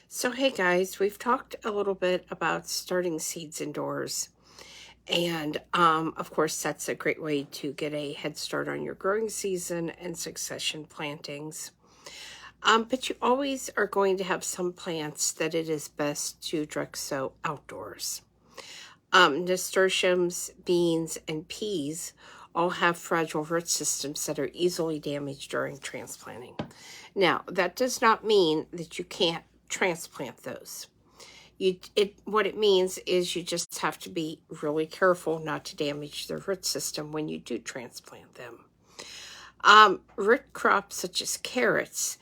So, hey guys, we've talked a little bit about starting seeds indoors. And of course, that's a great way to get a head start on your growing season and succession plantings. But you always are going to have some plants that it is best to direct sow outdoors. Nasturtiums, beans, and peas all have fragile root systems that are easily damaged during transplanting. Now, that does not mean that you can't transplant those. What it means is you just have to be really careful not to damage the root system when you do transplant them. Root crops such as carrots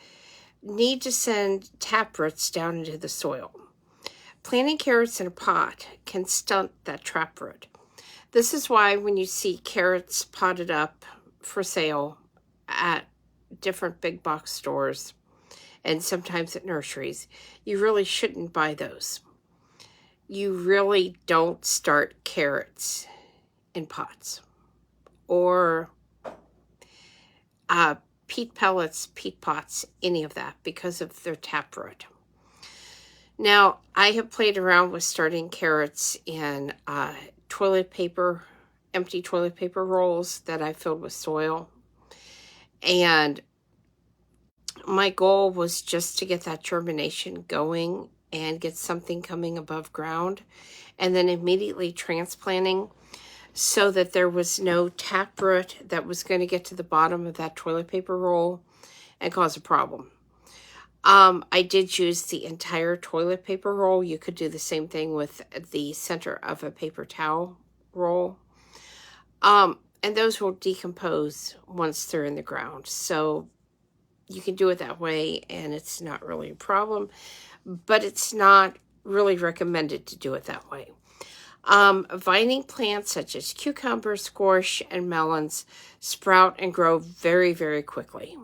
need to send tap roots down into the soil. Planting carrots in a pot can stunt that trap root. This is why when you see carrots potted up for sale at different big box stores and sometimes at nurseries, you really shouldn't buy those. You really don't start carrots in pots or peat pellets, peat pots, any of that because of their taproot. Now, I have played around with starting carrots in toilet paper, empty toilet paper rolls that I filled with soil. And my goal was just to get that germination going and get something coming above ground, and then immediately transplanting so that there was no taproot that was going to get to the bottom of that toilet paper roll and cause a problem. I did use the entire toilet paper roll. You could do the same thing with the center of a paper towel roll. And those will decompose once they're in the ground. So you can do it that way, and it's not really a problem, but it's not really recommended to do it that way. Vining plants such as cucumber, squash, and melons sprout and grow very, very quickly.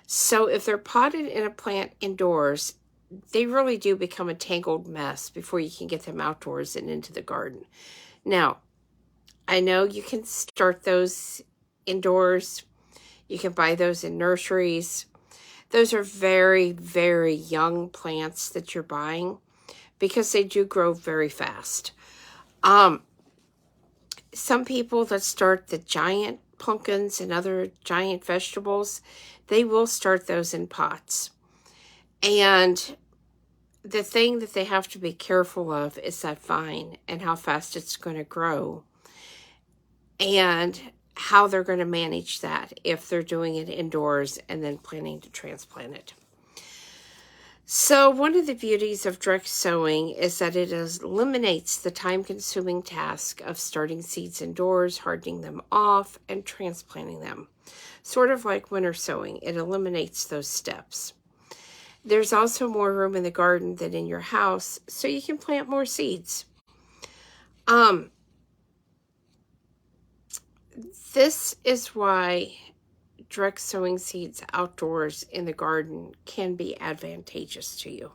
So if they're potted in a plant indoors, they really do become a tangled mess before you can get them outdoors and into the garden. Now, I know you can start those indoors. You can buy those in nurseries. Those are very, very young plants that you're buying because they do grow very fast. Some people that start the giant pumpkins and other giant vegetables, they will start those in pots. And the thing that they have to be careful of is that vine and how fast it's going to grow and how they're going to manage that if they're doing it indoors and then planning to transplant it. So one of the beauties of direct sowing is that it eliminates the time-consuming task of starting seeds indoors, hardening them off, and transplanting them. Sort of like winter sowing, it eliminates those steps. There's also more room in the garden than in your house, so you can plant more seeds. This is why direct sowing seeds outdoors in the garden can be advantageous to you.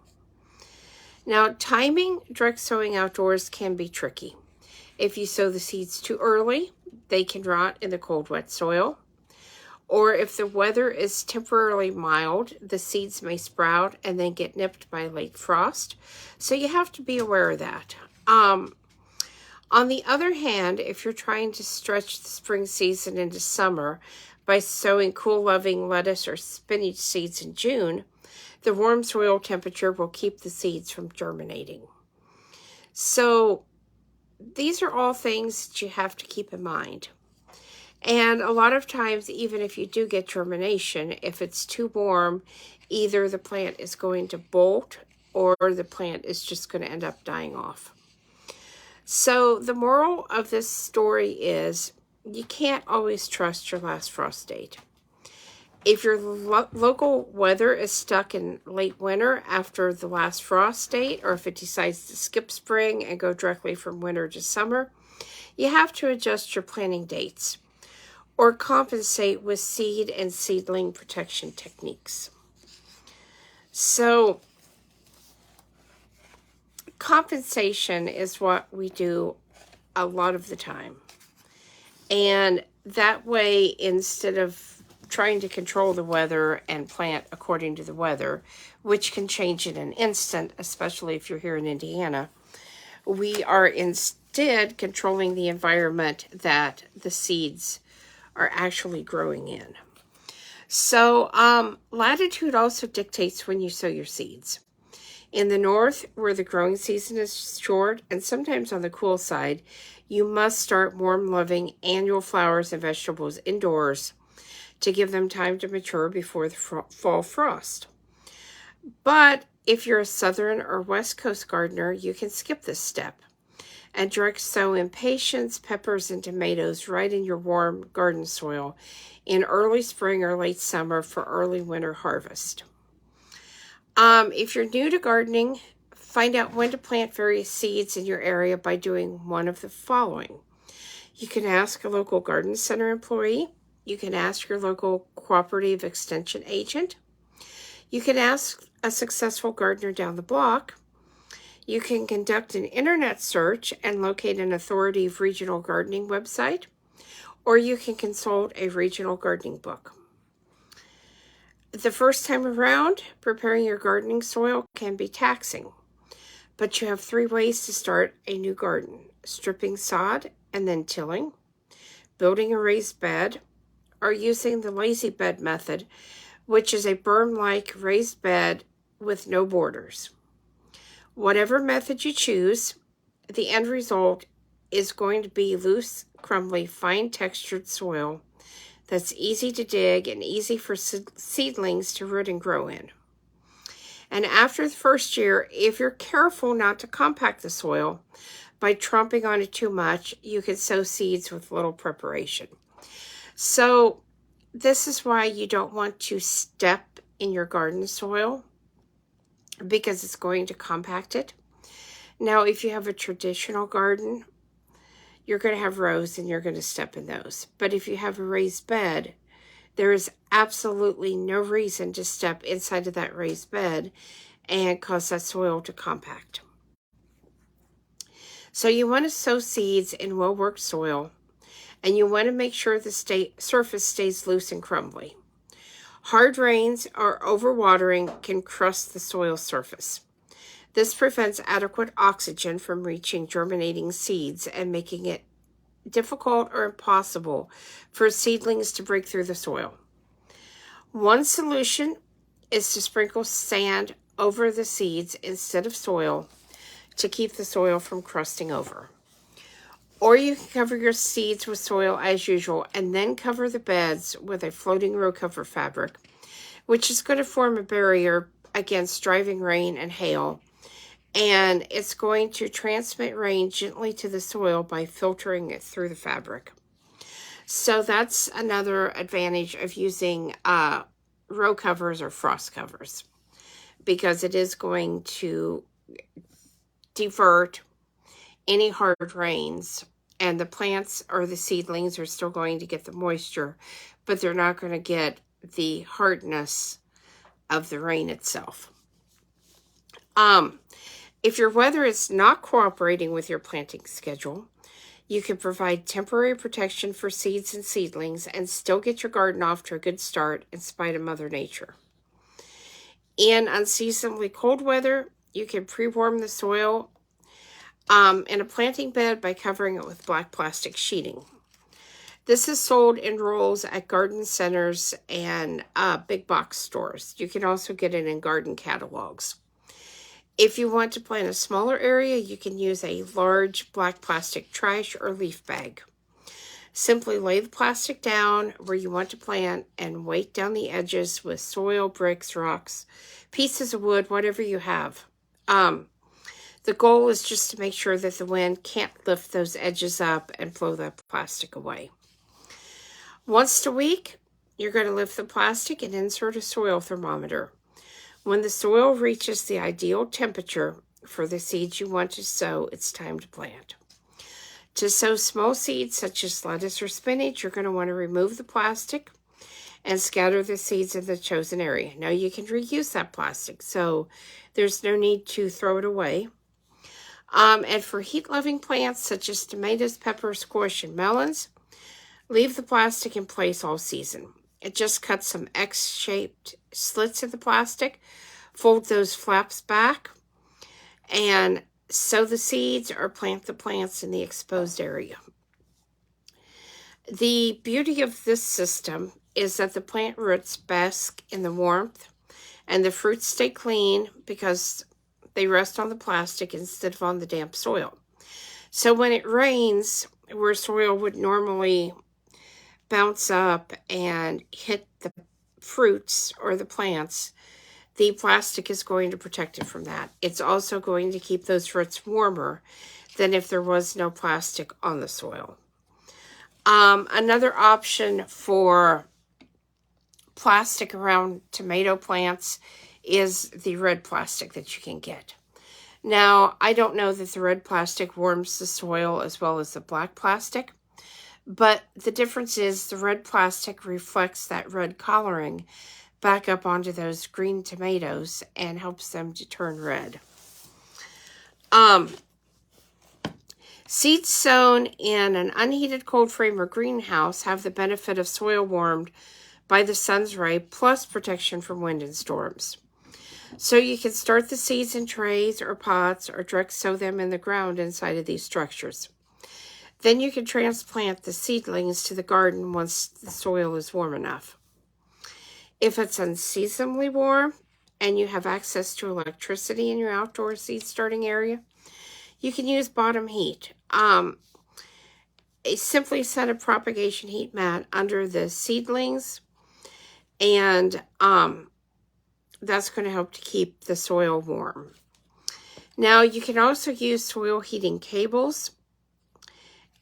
Now, timing direct sowing outdoors can be tricky. If you sow the seeds too early, they can rot in the cold, wet soil. Or if the weather is temporarily mild, the seeds may sprout and then get nipped by late frost. So you have to be aware of that. On the other hand, if you're trying to stretch the spring season into summer by sowing cool-loving lettuce or spinach seeds in June, the warm soil temperature will keep the seeds from germinating. So these are all things that you have to keep in mind. And a lot of times, even if you do get germination, if it's too warm, either the plant is going to bolt or the plant is just going to end up dying off. So the moral of this story is you can't always trust your last frost date. If your local weather is stuck in late winter after the last frost date, or if it decides to skip spring and go directly from winter to summer, you have to adjust your planting dates or compensate with seed and seedling protection techniques. So compensation is what we do a lot of the time. And that way, instead of trying to control the weather and plant according to the weather, which can change in an instant, especially if you're here in Indiana. We are instead controlling the environment that the seeds are actually growing in. So latitude also dictates when you sow your seeds. In the north, where the growing season is short and sometimes on the cool side, you must start warm-loving annual flowers and vegetables indoors to give them time to mature before the fall frost. But if you're a southern or west coast gardener, you can skip this step and direct sow impatiens, peppers, and tomatoes right in your warm garden soil in early spring or late summer for early winter harvest. If you're new to gardening, find out when to plant various seeds in your area by doing one of the following. You can ask a local garden center employee. You can ask your local cooperative extension agent. You can ask a successful gardener down the block. You can conduct an internet search and locate an authoritative regional gardening website, or you can consult a regional gardening book. The first time around, preparing your gardening soil can be taxing, but you have 3 ways to start a new garden: stripping sod and then tilling, building a raised bed, or using the lazy bed method, which is a berm-like raised bed with no borders. Whatever method you choose, the end result is going to be loose, crumbly, fine-textured soil that's easy to dig and easy for seedlings to root and grow in. And after the first year, if you're careful not to compact the soil by trumping on it too much, you can sow seeds with little preparation. So this is why you don't want to step in your garden soil, because it's going to compact it. Now, if you have a traditional garden, you're going to have rows and you're going to step in those. But if you have a raised bed, there is absolutely no reason to step inside of that raised bed and cause that soil to compact. So you want to sow seeds in well-worked soil, and you want to make sure the surface stays loose and crumbly. Hard rains or overwatering can crust the soil surface. This prevents adequate oxygen from reaching germinating seeds and making it difficult or impossible for seedlings to break through the soil. One solution is to sprinkle sand over the seeds instead of soil to keep the soil from crusting over. Or you can cover your seeds with soil as usual and then cover the beds with a floating row cover fabric, which is going to form a barrier against driving rain and hail, and it's going to transmit rain gently to the soil by filtering it through the fabric. So that's another advantage of using row covers or frost covers, because it is going to divert any hard rains, and the plants or the seedlings are still going to get the moisture, but they're not going to get the hardness of the rain itself. If your weather is not cooperating with your planting schedule, you can provide temporary protection for seeds and seedlings and still get your garden off to a good start in spite of Mother Nature. In unseasonably cold weather, you can pre-warm the soil in a planting bed by covering it with black plastic sheeting. This is sold in rolls at garden centers and big box stores. You can also get it in garden catalogs. If you want to plant a smaller area, you can use a large black plastic trash or leaf bag. Simply lay the plastic down where you want to plant and weight down the edges with soil, bricks, rocks, pieces of wood, whatever you have. The goal is just to make sure that the wind can't lift those edges up and blow that plastic away. Once a week, you're going to lift the plastic and insert a soil thermometer. When the soil reaches the ideal temperature for the seeds you want to sow, it's time to plant. To sow small seeds such as lettuce or spinach, you're going to want to remove the plastic and scatter the seeds in the chosen area. Now you can reuse that plastic, so there's no need to throw it away. And for heat-loving plants such as tomatoes, peppers, squash, and melons, leave the plastic in place all season. just cut some X-shaped slits in the plastic, fold those flaps back, and sow the seeds or plant the plants in the exposed area. The beauty of this system is that the plant roots bask in the warmth, and the fruits stay clean because they rest on the plastic instead of on the damp soil. So when it rains, where soil would normally bounce up and hit the fruits or the plants, the plastic is going to protect it from that. It's also going to keep those roots warmer than if there was no plastic on the soil. Another option for plastic around tomato plants is the red plastic that you can get. Now, I don't know that the red plastic warms the soil as well as the black plastic, but the difference is the red plastic reflects that red coloring back up onto those green tomatoes and helps them to turn red. Seeds sown in an unheated cold frame or greenhouse have the benefit of soil warmed by the sun's ray plus protection from wind and storms. So you can start the seeds in trays or pots or direct sow them in the ground inside of these structures. Then you can transplant the seedlings to the garden once the soil is warm enough. If it's unseasonably warm and you have access to electricity in your outdoor seed starting area, you can use bottom heat. Simply set a propagation heat mat under the seedlings, and that's going to help to keep the soil warm. Now, you can also use soil heating cables.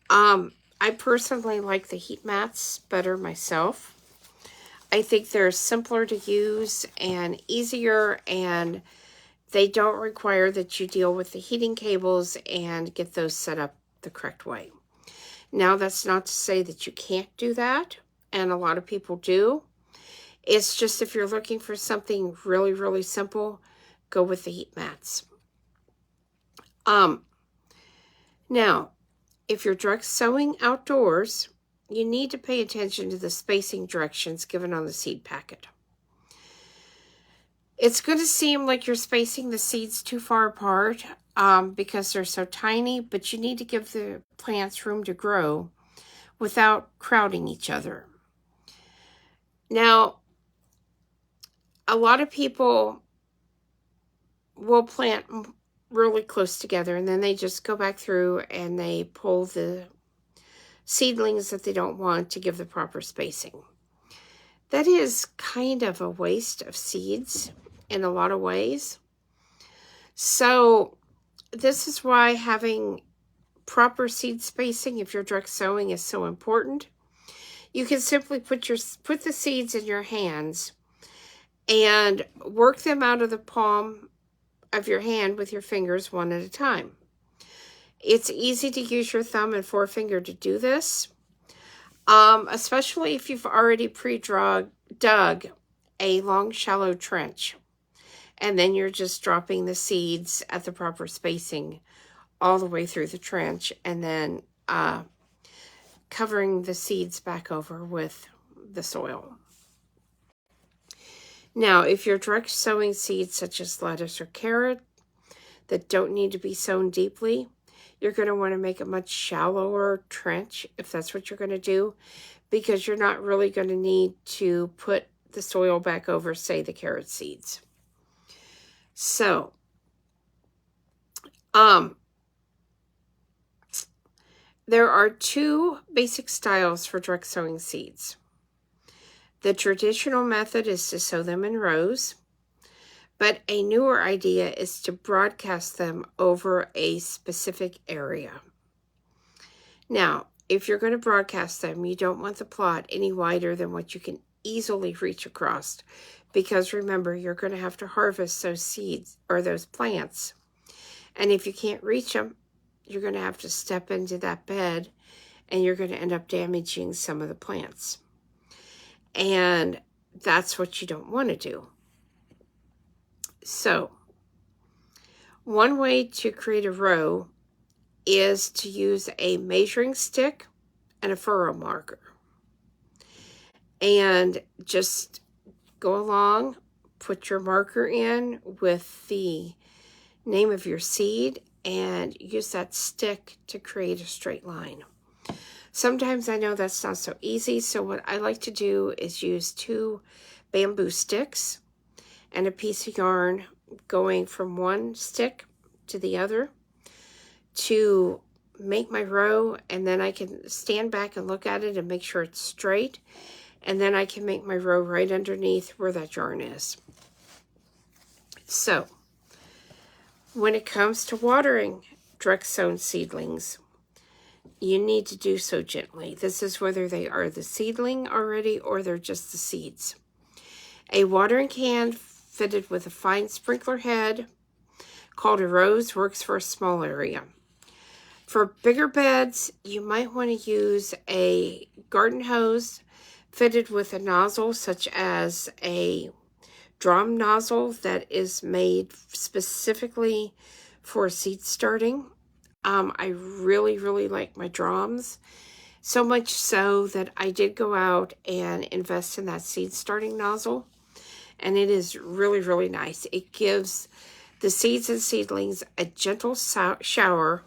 I personally like the heat mats better myself. I think they're simpler to use and easier, and they don't require that you deal with the heating cables and get those set up the correct way. Now, that's not to say that you can't do that, and a lot of people do. It's just if you're looking for something really, really simple, go with the heat mats. Now, if you're direct sowing outdoors, you need to pay attention to the spacing directions given on the seed packet. It's going to seem like you're spacing the seeds too far apart because they're so tiny, but you need to give the plants room to grow without crowding each other. Now, a lot of people will plant really close together, and then they just go back through and they pull the seedlings that they don't want to give the proper spacing. That is kind of a waste of seeds in a lot of ways. So this is why having proper seed spacing, if you're direct sowing, is so important. You can simply put the seeds in your hands and work them out of the palm of your hand with your fingers one at a time. It's easy to use your thumb and forefinger to do this, especially if you've already dug a long, shallow trench. And then you're just dropping the seeds at the proper spacing all the way through the trench, and then covering the seeds back over with the soil. Now, if you're direct sowing seeds such as lettuce or carrot that don't need to be sown deeply, you're going to want to make a much shallower trench if that's what you're going to do, because you're not really going to need to put the soil back over, say, the carrot seeds. So, there are two basic styles for direct sowing seeds. The traditional method is to sow them in rows, but a newer idea is to broadcast them over a specific area. Now, if you're going to broadcast them, you don't want the plot any wider than what you can easily reach across, because remember, you're going to have to harvest those seeds or those plants. And if you can't reach them, you're going to have to step into that bed, and you're going to end up damaging some of the plants. And that's what you don't want to do. So, one way to create a row is to use a measuring stick and a furrow marker. and just go along, put your marker in with the name of your seed, and use that stick to create a straight line. Sometimes I know that's not so easy, so what I like to do is use 2 bamboo sticks and a piece of yarn going from one stick to the other to make my row, and then I can stand back and look at it and make sure it's straight, and then I can make my row right underneath where that yarn is. So when it comes to watering direct sown seedlings, you need to do so gently. This is whether they are the seedling already or they're just the seeds. A watering can fitted with a fine sprinkler head called a rose works for a small area. For bigger beds, you might want to use a garden hose fitted with a nozzle such as a drum nozzle that is made specifically for seed starting. I really like my drums, so much so that I did go out and invest in that seed starting nozzle, and it is really nice. It gives the seeds and seedlings a gentle shower,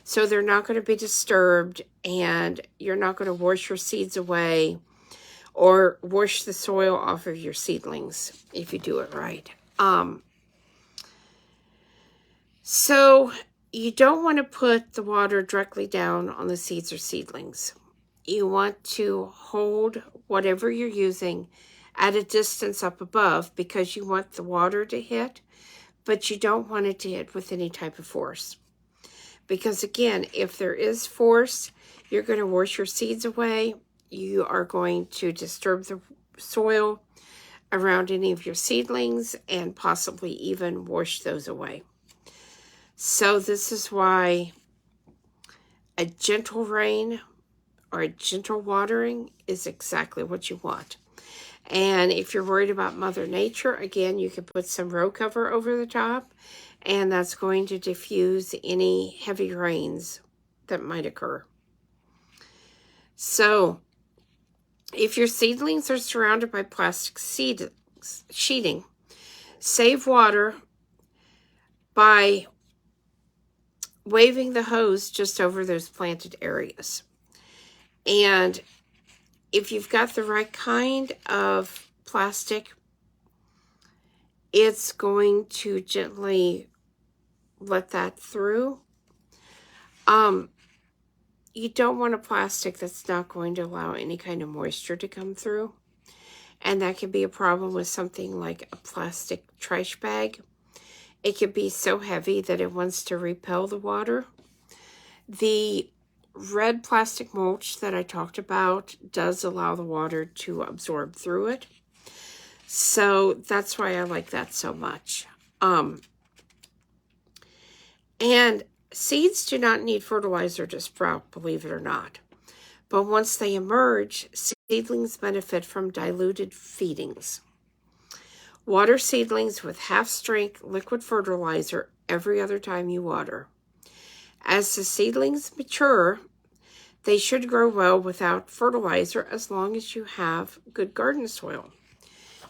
so they're not going to be disturbed, and you're not going to wash your seeds away or wash the soil off of your seedlings if you do it right. So you don't want to put the water directly down on the seeds or seedlings. You want to hold whatever you're using at a distance up above, because you want the water to hit, but you don't want it to hit with any type of force. Because again, if there is force, you're going to wash your seeds away. You are going to disturb the soil around any of your seedlings and possibly even wash those away. So this is why a gentle rain or a gentle watering is exactly what you want. And if you're worried about Mother Nature, again, you can put some row cover over the top, and that's going to diffuse any heavy rains that might occur. So if your seedlings are surrounded by plastic sheeting, save water by waving the hose just over those planted areas. And if you've got the right kind of plastic, it's going to gently let that through. You don't want a plastic that's not going to allow any kind of moisture to come through. And that can be a problem with something like a plastic trash bag. It can be so heavy that it wants to repel the water. The red plastic mulch that I talked about does allow the water to absorb through it. So that's why I like that so much. And seeds do not need fertilizer to sprout, believe it or not. But once they emerge, seedlings benefit from diluted feedings. Water seedlings with half-strength liquid fertilizer every other time you water. As the seedlings mature, they should grow well without fertilizer as long as you have good garden soil.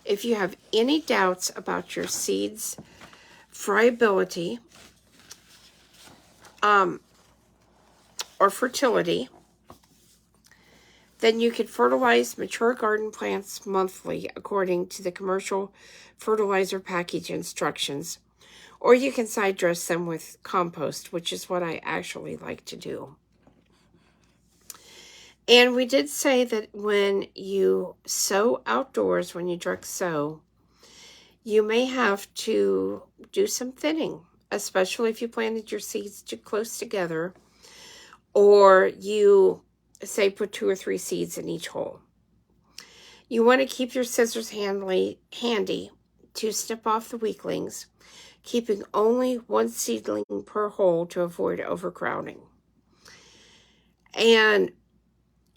If you have any doubts about your seeds' friability or fertility, then you can fertilize mature garden plants monthly according to the commercial fertilizer package instructions, or you can side dress them with compost, which is what I actually like to do. And we did say that when you sow outdoors, when you direct sow, you may have to do some thinning, especially if you planted your seeds too close together, or you say put 2 or 3 seeds in each hole. You want to keep your scissors handy to snip off the weaklings, keeping only 1 seedling per hole to avoid overcrowding. And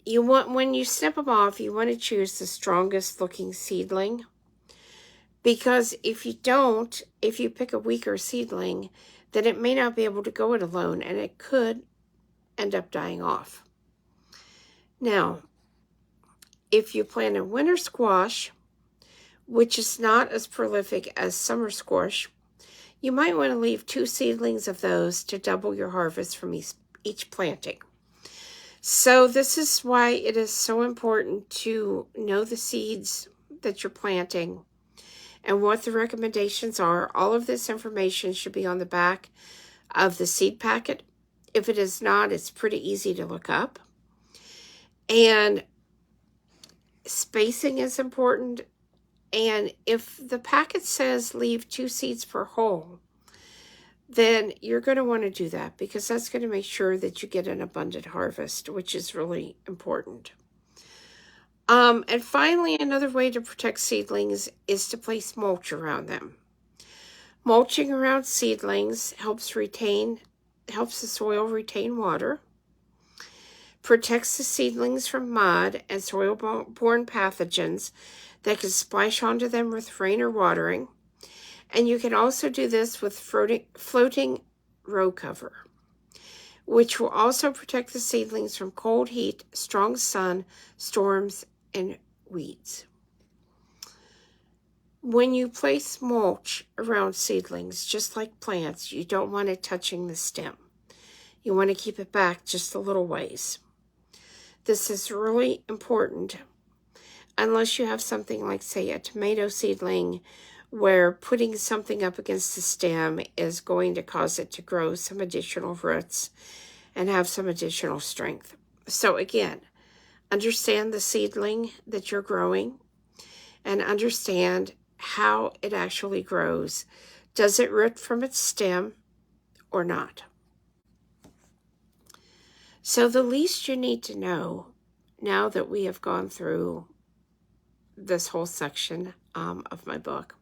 you want, when you snip them off, you want to choose the strongest looking seedling, because if you don't, if you pick a weaker seedling, then it may not be able to go it alone, and it could end up dying off. Now, if you plant a winter squash, which is not as prolific as summer squash, you might want to leave 2 seedlings of those to double your harvest from each planting. So this is why it is so important to know the seeds that you're planting and what the recommendations are. All of this information should be on the back of the seed packet. If it is not, it's pretty easy to look up. And spacing is important. And if the packet says leave 2 seeds per hole, then you're going to want to do that, because that's going to make sure that you get an abundant harvest, which is really important. And finally, another way to protect seedlings is to place mulch around them. Mulching around seedlings helps the soil retain water, protects the seedlings from mud and soil-borne pathogens that can splash onto them with rain or watering. And you can also do this with floating row cover, which will also protect the seedlings from cold, heat, strong sun, storms, and weeds. When you place mulch around seedlings, just like plants, you don't want it touching the stem. You want to keep it back just a little ways. This is really important unless you have something like, say, a tomato seedling, where putting something up against the stem is going to cause it to grow some additional roots and have some additional strength. So again, understand the seedling that you're growing and understand how it actually grows. Does it root from its stem or not? So the least you need to know, now that we have gone through this whole section of my book,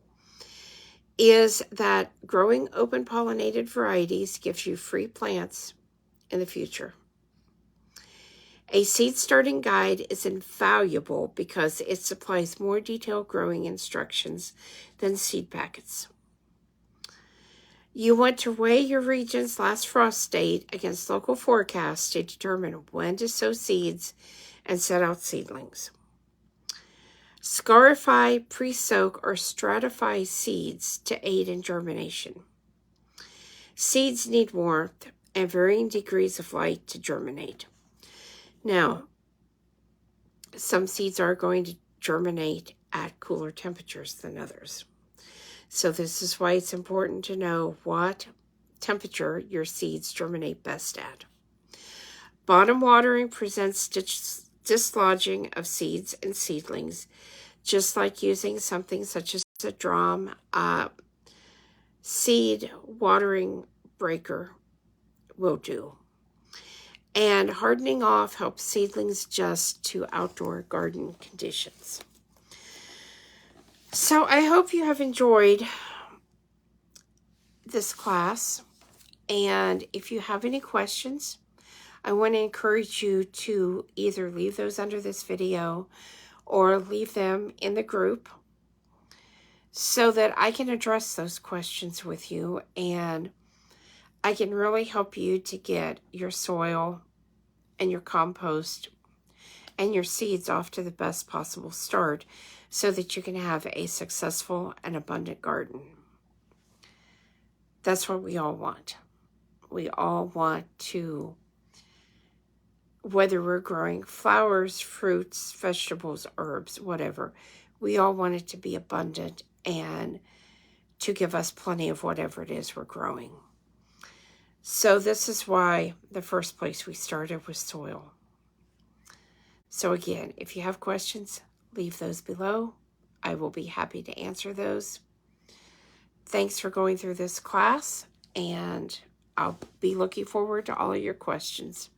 is that growing open pollinated varieties gives you free plants in the future. A seed starting guide is invaluable because it supplies more detailed growing instructions than seed packets. You want to weigh your region's last frost date against local forecasts to determine when to sow seeds and set out seedlings. Scarify, pre-soak, or stratify seeds to aid in germination. Seeds need warmth and varying degrees of light to germinate. Now, some seeds are going to germinate at cooler temperatures than others. So this is why it's important to know what temperature your seeds germinate best at. Bottom watering prevents dislodging of seeds and seedlings, just like using something such as a drum seed watering breaker will do. And hardening off helps seedlings adjust to outdoor garden conditions. So I hope you have enjoyed this class. And if you have any questions, I want to encourage you to either leave those under this video or leave them in the group so that I can address those questions with you, and I can really help you to get your soil and your compost and your seeds off to the best possible start so that you can have a successful and abundant garden. That's what we all want. We all want to, whether we're growing flowers, fruits, vegetables, herbs, whatever, we all want it to be abundant and to give us plenty of whatever it is we're growing. So this is why the first place we started was soil. So again, if you have questions, leave those below. I will be happy to answer those. Thanks for going through this class, and I'll be looking forward to all of your questions.